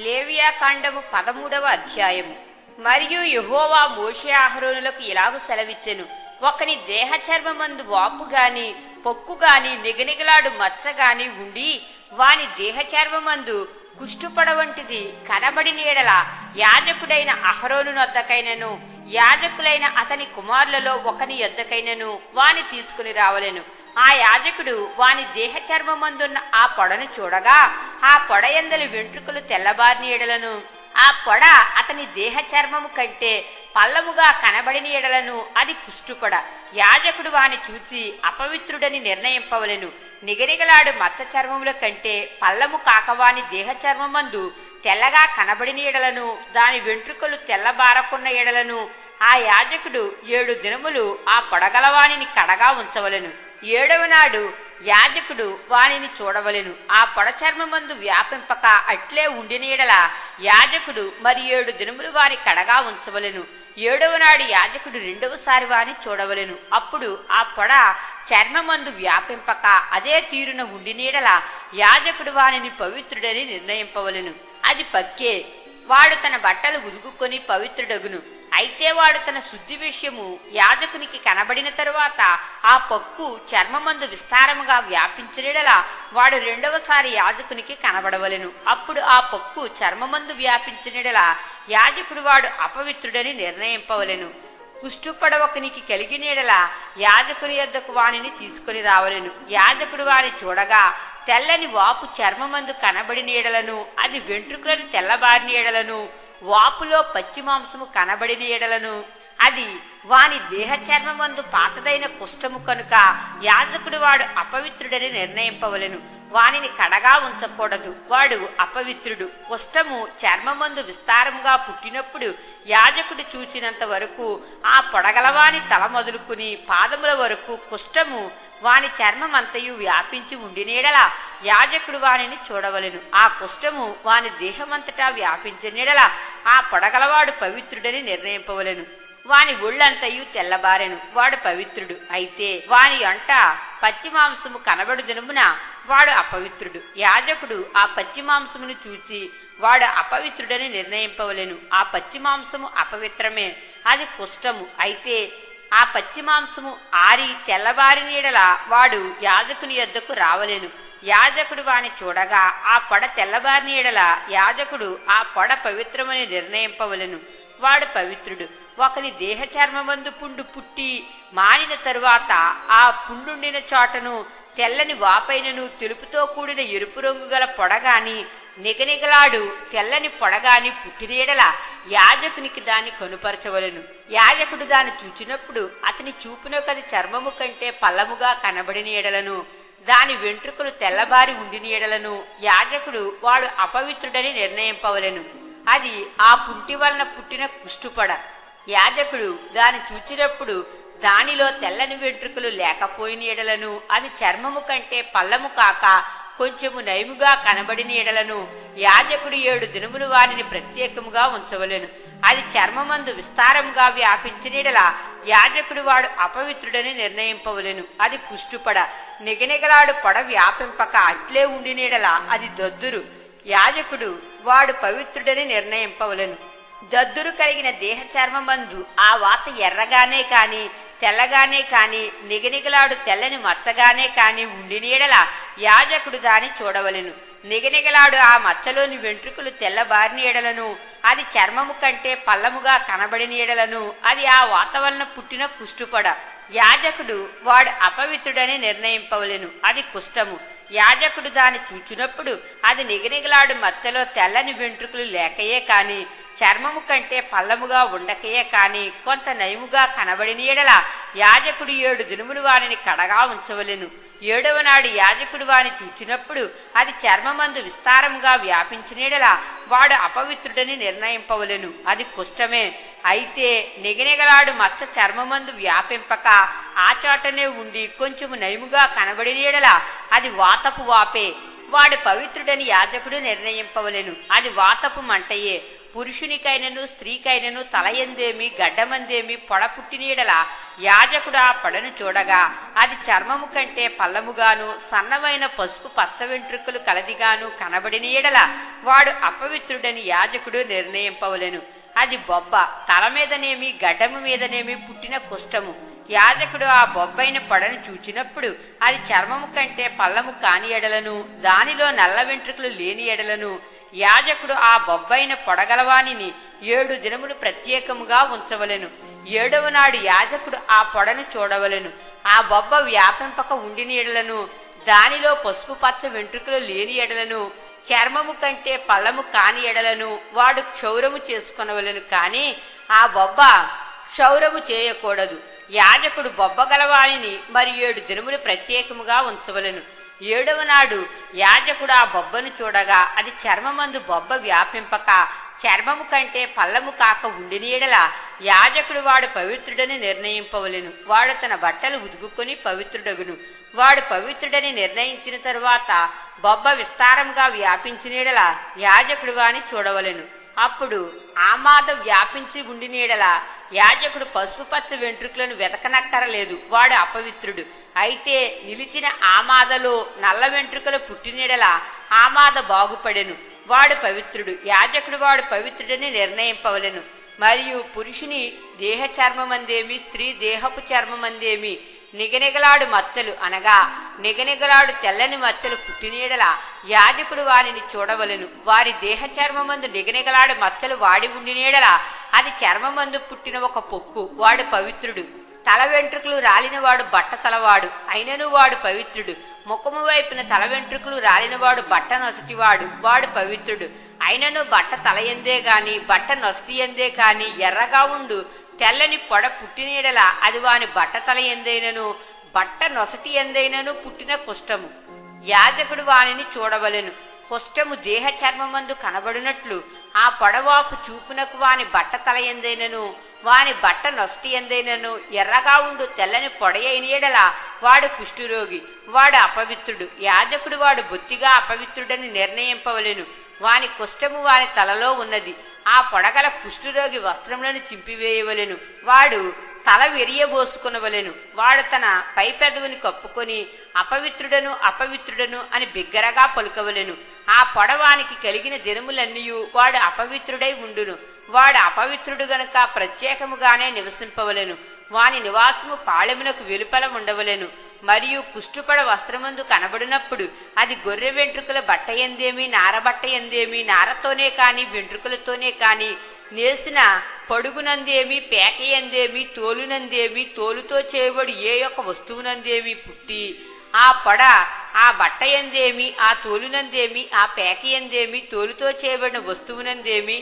లేవియాకాండము 13వ అధ్యాయము. మరియు యెహోవా మోషే అహరోనులకు ఇలాగు సెలవిచ్చెను, ఒకని దేహ చర్మమందు వాపు గాని పొక్కు గాని నిగనిగలాడు మచ్చ గాని ఉండి వాని దేహ చర్మమందు కుష్టుపడ వంటిది కనబడిన యెడల యాజకుడైన అహరోను వద్దకైనను యాజకులైన అతని కుమారులలో ఒకని యొద్దకైనను వాని తీసుకుని రావలెను. ఆ యాజకుడు వాని దేహ చర్మమందున్న ఆ పొడను చూడగా ఆ పొడ యందలి వెంట్రుకలు తెల్లబారిన యెడలను ఆ పొడ అతని దేహ చర్మము కంటే పల్లముగా కనబడిన యెడలను అది కుష్టుపొడ. యాజకుడు వాని చూచి అపవిత్రుడని నిర్ణయింపవలెను. నిగనిగలాడు మచ్చ చర్మముల కంటే పల్లము కాకవాని దేహ చర్మమందు తెల్లగా కనబడిన యెడలను దాని వెంట్రుకలు తెల్లబారకున్న యెడలను ఆ యాజకుడు 7 దినములు ఆ పొడగలవానిని కడగా ఉంచవలెను. 7వ నాడు యాజకుడు వానిని చూడవలెను. ఆ పొడ చర్మమందు వ్యాపింపక అట్లే ఉండిన యెడల యాజకుడు మరి 7 దినములు వాని కడగా ఉంచవలెను. 7వ నాడు యాజకుడు రెండవసారి వాని చూడవలెను. అప్పుడు ఆ పొడ చర్మమందు వ్యాపింపక అదే తీరున ఉండిన యెడల యాజకుడు వానిని పవిత్రుడని నిర్ణయింపవలెను. అది పక్కే, వాడు తన బట్టలు ఉదుకుకొని పవిత్రుడగును. అయితే వాడు తన శుద్ధి విషయము యాజకునికి కనబడిన తరువాత ఆ పక్కు చర్మమందు విస్తారముగా వ్యాపించినలా వాడు రెండవసారి యాజకునికి కనబడవలెను. అప్పుడు ఆ పక్కు చర్మమందు వ్యాపించినలా యాజకుడు వాడు అపవిత్రుడని నిర్ణయింపవలెను. కుష్టుపడ ఒకనికి కలిగినలా యాజకుని యొద్దకు వానిని తీసుకుని రావలెను. యాజకుడు వాని చూడగా తెల్లని వాపు చర్మమందు కనబడిన యెడలను అది వెంట్రుకలను తెల్లబారిన యెడలను వాపులో పచ్చి మాంసము కనబడిన యెడలను అది వాని దేహ చర్మమందు పాతదైన కుష్ఠము కనుక యాజకుడు వాడు అపవిత్రుడని నిర్ణయింపవలెను. వానిని కడగా ఉంచకూడదు, వాడు అపవిత్రుడు. కుష్ఠము చర్మమందు విస్తారముగా పుట్టినప్పుడు యాజకుడు చూచినంత వరకు ఆ పొడగలవాని తల మొదలుకుని పాదముల వరకు కుష్ఠము వాని చర్మమంతయు వ్యాపించి ఉండినేడలా యాజకుడు వానిని చూడవలెను. ఆ కుష్ఠము వాని దేహమంతటా వ్యాపించినేడలా ఆ పొడగలవాడు పవిత్రుడని నిర్ణయింపవలెను. వాని ఒళ్ళంతయు తెల్లబారెను, వాడు పవిత్రుడు. అయితే వాని అంట పచ్చి మాంసము కనబడు దినమున వాడు అపవిత్రుడు. యాజకుడు ఆ పచ్చి మాంసమును చూచి వాడు అపవిత్రుడని నిర్ణయింపవలెను. ఆ పచ్చి మాంసము అపవిత్రమే, అది కుష్ఠము. అయితే ఆ పచ్చి మాంసము ఆరి తెల్లబారిన యెడల వాడు యాజకుని యొద్దకు రావలెను. యాజకుడు వాని చూడగా ఆ పొడ తెల్లబారిన యెడల యాజకుడు ఆ పొడ పవిత్రమని నిర్ణయింపవలెను. వాడు పవిత్రుడు. ఒకని దేహ చర్మమందు పుండు పుట్టి మానిన తరువాత ఆ పుండుండిన చోటను తెల్లని వాపైనను తెలుపుతో కూడిన ఎరుపు రంగు గల పొడగాని నిగనిగలాడు తెల్లని పొడగాని పుట్టిన యెడల యాజకునికి దాన్ని కనుపరచవలెను. యాజకుడు దాన్ని చూచినప్పుడు అతని చూపునకది చర్మము కంటే పల్లముగా కనబడిన యెడలను దాని వెంట్రుకలు తెల్లబారి ఉండిన యెడలను యాజకుడు వాడు అపవిత్రుడని నిర్ణయింపవలెను. అది ఆ పుంటి వలన పుట్టిన కుష్టుపొడ. యాజకుడు దాన్ని చూచినప్పుడు దానిలో తెల్లని వెంట్రుకలు లేకపోయిన యెడలను అది చర్మము కంటే పల్లము కాక కొంచెము నయముగా కనబడిన యెడలను యాజకుడు 7 దినములు వానిని ప్రత్యేకముగా ఉంచవలెను. అది చర్మమందు విస్తారముగా వ్యాపించిన యెడల యాజకుడు వాడు అపవిత్రుడని నిర్ణయింపవలెను. అది కుష్టుపొడ. నిగనిగలాడు పొడ వ్యాపింపక అట్లే ఉండిన యెడల అది దద్దురు. యాజకుడు వాడు పవిత్రుడని నిర్ణయింపవలెను. దద్దురు కలిగిన దేహ చర్మమందు ఆ వాత ఎర్రగానే కాని తెల్లగానే కాని నిగనిగలాడు తెల్లని మచ్చగానే కాని ఉండిన యెడల యాజకుడు దాన్ని చూడవలెను. నిగనిగలాడు ఆ మచ్చలోని వెంట్రుకలు తెల్లబారిన యెడలను అది చర్మము కంటే పల్లముగా కనబడిన యెడలను అది ఆ వాత వలన పుట్టిన కుష్టుపొడ. యాజకుడు వాడు అపవిత్రుడని నిర్ణయింపవలెను. అది కుష్ఠము. యాజకుడు దాన్ని చూచినప్పుడు అది నిగనిగలాడు మచ్చలో తెల్లని వెంట్రుకలు లేకయే కాని చర్మము కంటే పల్లముగా ఉండకయే కాని కొంత నయముగా కనబడిన యెడల యాజకుడు 7 దినములు వానిని కడగా ఉంచవలెను. 7వ నాడు యాజకుడు వాని చూచినప్పుడు అది చర్మమందు విస్తారముగా వ్యాపించిన యెడల వాడు అపవిత్రుడని నిర్ణయింపవలెను. అది కుష్ఠమే. అయితే నిగనిగలాడు మచ్చ చర్మమందు వ్యాపింపక ఆ చోటనే ఉండి కొంచెము నయముగా కనబడిన యెడల అది వాతపు వాపే. వాడు పవిత్రుడని యాజకుడు నిర్ణయింపవలెను. అది వాతపు మంటయే. పురుషునికైనను స్త్రీకైనను తలయందేమి గడ్డమందేమి పొడ పుట్టినీడల యాజకుడు ఆ పొడను చూడగా అది చర్మము కంటే పల్లముగాను సన్నమైన పసుపు పచ్చ వెంట్రుకలు కలదిగాను కనబడినీడల వాడు అపవిత్రుడని యాజకుడు నిర్ణయింపవలెను. అది బొబ్బ, తల మీదనేమి గడ్డము మీదనేమి పుట్టిన కుష్టము. యాజకుడు ఆ బొబ్బైన పొడను చూచినప్పుడు అది చర్మము కంటే పల్లము కాని ఎడలను దానిలో నల్ల వెంట్రుకలు లేని ఎడలను యాజకుడు ఆ బొబ్బైన పొడగలవానిని 7 దినములు ప్రత్యేకముగా ఉంచవలెను. 7వ నాడు యాజకుడు ఆ పొడను చూడవలెను. ఆ బొబ్బ వ్యాపింపక ఉండిన ఎడలను దానిలో పసుపు పచ్చ వెంట్రుకలు లేని ఎడలను చర్మము కంటే పల్లము కాని ఎడలను వాడు క్షౌరము చేసుకొనవలెను. కాని ఆ బొబ్బ క్షౌరము చేయకూడదు. యాజకుడు బొబ్బ గలవానిని మరి 7 దినములు ప్రత్యేకముగా ఉంచవలెను. 7వ నాడు యాజకుడు ఆ బొబ్బను చూడగా అది చర్మమందు బొబ్బ వ్యాపింపక చర్మము కంటే పల్లము కాక ఉండినీడల యాజకుడు వాడు పవిత్రుడని నిర్ణయింపవలెను. వాడు తన బట్టలు ఉదుగుకొని పవిత్రుడగును. వాడు పవిత్రుడని నిర్ణయించిన తరువాత బొబ్బ విస్తారంగా వ్యాపించినీడల యాజకుడు వాని చూడవలెను. అప్పుడు ఆమాద వ్యాపించి ఉండినీడల యాజకుడు పసుపు పచ్చ వెంట్రుకలను వెతకనక్కరలేదు, వాడు అపవిత్రుడు. అయితే నిలిచిన ఆమాదలో నల్ల వెంట్రుకలు పుట్టినీడల ఆమాద బాగుపడెను, వాడు పవిత్రుడు. యాజకుడు వాడు పవిత్రుడని నిర్ణయింపవలెను. మరియు పురుషుని దేహ చర్మమందేమి స్త్రీ దేహపు చర్మమందేమి నిగనిగలాడు మచ్చలు అనగా నిగనిగలాడు తెల్లని మచ్చలు పుట్టినీడల యాజకుడు వారిని చూడవలెను. వారి దేహ చర్మమందు నిగనిగలాడు మచ్చలు వాడి ఉండినీడల అది చర్మమందు పుట్టిన ఒక పొక్కు, వాడు పవిత్రుడు. తల వెంట్రుకలు రాలినవాడు బట్ట తలవాడు అయినను వాడు పవిత్రుడు. ముఖము వైపున తల వెంట్రుకలు రాలినవాడు బట్ట నొసటివాడు, వాడు పవిత్రుడు. అయినను బట్ట తలయందే గాని బట్ట నొసటి ఎందే కాని ఎర్రగా ఉండు తెల్లని పొడ పుట్టినీడల అది వాని బట్ట తల ఎందైనను బట్ట నొసటి ఎందైనను పుట్టిన కుష్టము. యాజకుడు వానిని చూడవలెను. కుష్టము దేహ చర్మమందు కనబడినట్లు ఆ పొడవాపు చూపునకు వాని బట్ట తల ఎందైనను వాని బట్ట నొసటి ఎందైనను ఎర్రగా ఉండు తెల్లని పొడయైనీడల వాడు కుష్ఠురోగి, వాడు అపవిత్రుడు. యాజకుడు వాడు బొత్తిగా అపవిత్రుడని నిర్ణయింపవలెను. వాని కుష్టము వాని తలలో ఉన్నది. ఆ పొడగల కుష్ఠురోగి వస్త్రములను చింపివేయవలెను. వాడు తల విరియబోసుకొనవలెను. వాడు తన పై పెదవుని కప్పుకొని అపవిత్రుడను అపవిత్రుడను అని బిగ్గరగా పలుకవలెను. ఆ పొడవానికి కలిగిన దినములన్నీయు వాడు అపవిత్రుడై ఉండును. వాడు అపవిత్రుడు గనుక ప్రత్యేకముగానే నివసింపవలెను. వాని నివాసము పాళెమునకు వెలుపల ఉండవలెను. మరియు కుష్ఠుపడ వస్త్రమందు కనబడినప్పుడు అది గొర్రె వెంట్రుకల బట్ట ఎందేమి నారబట్ట ఎందేమి నారతోనే కాని వెంట్రుకలతోనే కాని నేసిన పొడుగునందేమి పేక ఎందేమి తోలునందేమి తోలుతో చేయబడి ఏ యొక్క వస్తువునందేమి పుట్టి ఆ పొడ ఆ బట్ట ఎందేమి ఆ తోలునందేమి ఆ పేక ఎందేమి తోలుతో చేయబడిన వస్తువునందేమి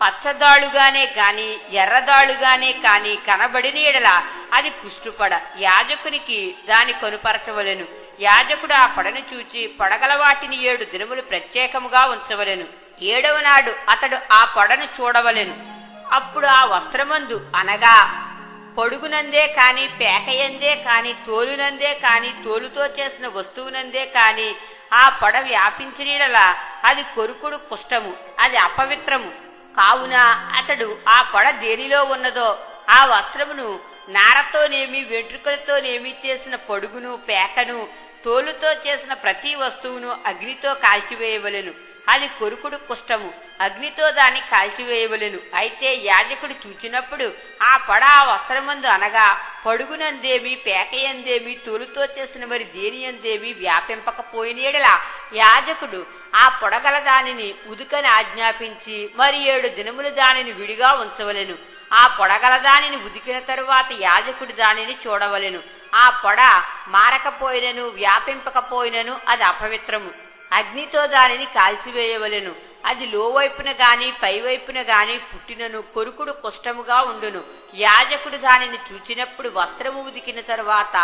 పచ్చదాళుగానే కాని ఎర్రదాళుగానే కాని కనబడిన ఎడల అది కుష్ఠుపడ. యాజకునికి దాని కొనుపరచవలెను. యాజకుడు ఆ పొడను చూచి పొడగల వాటిని 7 దినములు ప్రత్యేకముగా ఉంచవలెను. 7వ నాడు అతడు ఆ పొడను చూడవలెను. అప్పుడు ఆ వస్త్రమందు అనగా పొడుగునందే కాని పేకయందే కాని తోలునందే కాని తోలుతో చేసిన వస్తువునందే కాని ఆ పొడ వ్యాపించినీడల అది కొరుకుడు కుష్టము, అది అపవిత్రము. కావున అతడు ఆ పొడ దేనిలో ఉన్నదో ఆ వస్త్రమును నారతోనేమి వెంట్రుకలతోనేమి చేసిన పొడుగును పేకను తోలుతో చేసిన ప్రతి వస్తువును అగ్నితో కాల్చివేయవలెను. అది కొరుకుడు కుష్టము, అగ్నితో దాన్ని కాల్చివేయవలెను. అయితే యాజకుడు చూచినప్పుడు ఆ పొడ ఆ వస్త్రమందు అనగా పొడుగునందేమి పేకయందేమి తోలుతో చేసిన మరి దేనియందేమి వ్యాపింపకపోయినీడలా యాజకుడు ఆ పొడగల దానిని ఉదుకని ఆజ్ఞాపించి మరి 7 దినములు దానిని విడిగా ఉంచవలెను. ఆ పొడగల దానిని ఉదికిన తరువాత యాజకుడు దానిని చూడవలెను. ఆ పొడ మారకపోయినను వ్యాపింపకపోయినను అది అపవిత్రము. అగ్నితో దానిని కాల్చివేయవలెను. అది లోవైపున గాని పైవైపున గాని పుట్టినను కొరుకుడు కుష్టముగా ఉండును. యాజకుడు దానిని చూచినప్పుడు వస్త్రము ఉదికిన తరువాత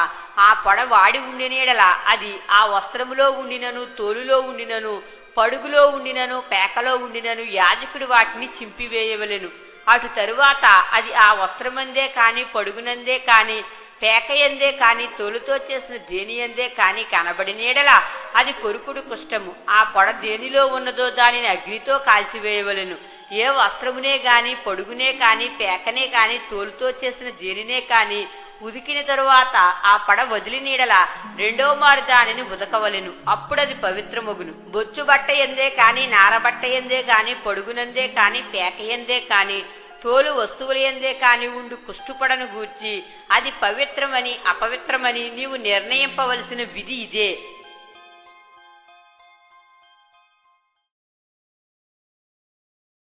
ఆ పొడ వాడి ఉండినీడల అది ఆ వస్త్రములో ఉండినను తోలులో ఉండినను పడుగులో ఉండినను పేకలో ఉండినను యాజకుడు వాటిని చింపివేయవలెను. అటు తరువాత అది ఆ వస్త్రమందే కాని పడుగునందే కాని పేకయందే కాని తోలుతో చేసిన దేనియందే కాని కనబడినీడలా అది కొరుకుడు కుష్టము. ఆ పొడ దేనిలో ఉన్నదో దానిని అగ్నితో కాల్చివేయవలెను. ఏ వస్త్రమునే గాని పొడుగునే కాని పేకనే కాని తోలుతో చేసిన దేనినే కాని ఉదికిన తరువాత ఆ పడ వదిలి నీడల రెండో మారు దానిని ఉదకవలెను, అప్పుడది పవిత్రమగును. బొచ్చు బట్ట ఎందే కాని నారబట్ట ఎందే కాని పొడుగునందే కాని పేక ఎందే కాని తోలు వస్తువుల ఎందే కాని ఉండు కుష్టుపడను గూర్చి అది పవిత్రమని అపవిత్రమని నీవు నిర్ణయింపవలసిన విధి ఇదే.